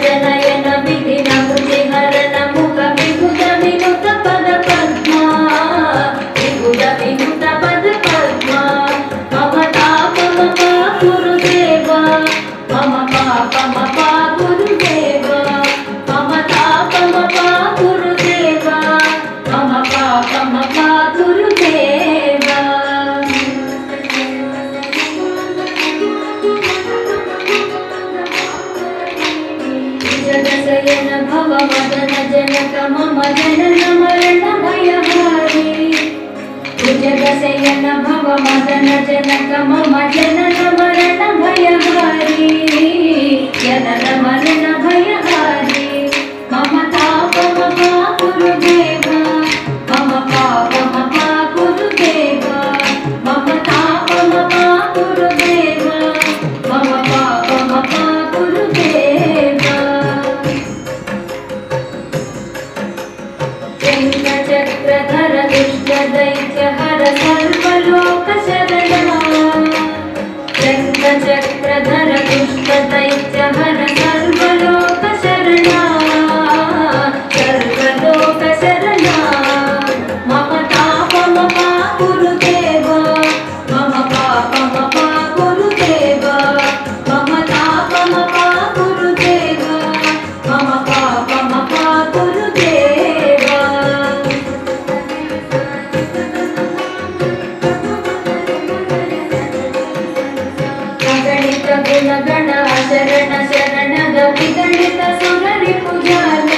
जनयन विधिन भुजिहरण मुख विभुज विनुत पद पद्मा विभुज विनुत पद पद्मा मम तापम पा गुरुदेव मम पापम पा गुरुदेव मम तापम पा गुरुदेव मम पापम पा गुरुदेव जगदयन भव मदन जनक मम जनन मरण भयहारी जगदयन भव मदन जनक मम जनन मरण भयहारी जनन मरण भयहारी मम तापम पा गुरुदेव मम पापम पा गुरुदेव मम तापम पा गुरुदेव मम पापम पा गुरुदेव चक्रधर दुष्ट दैत्य हर सर्वलोक शरणा चक्रधर दुष्ट दैत्य हर सर्वलोक शरणा सर्वलोक शरणा मम तापम पा गुरुदेव मम पापम पा गुरुदेव मम तापम पा गुरुदेव मम पापम पा गुरुदेव अगणित गुणगण शरण शरणद विगणित सुररि पूजाल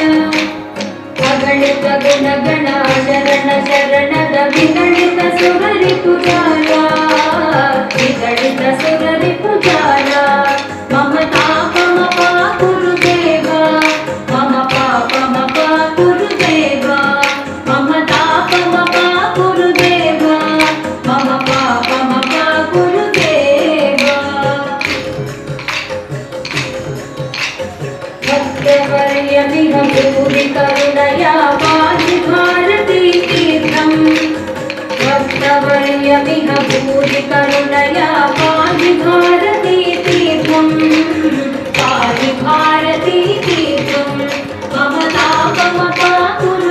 अगणित गुणगण शरण शरणद विगणित सुररि पूजाल विगणित सुररि पूजाल मम तापम पा गुरुदेव मम पापम पा गुरुदेव मम तापम पा गुरुदेव मम पापम पा गुरुदेव भक्तवर्यमिह भूरि करुणया पाहि भारती तीर्थम् भक्तवर्यमिह भूरि करुणया पाहि भारती तीर्थम् पाहि भारती तीर्थम् मम तापम पा गुरुदेव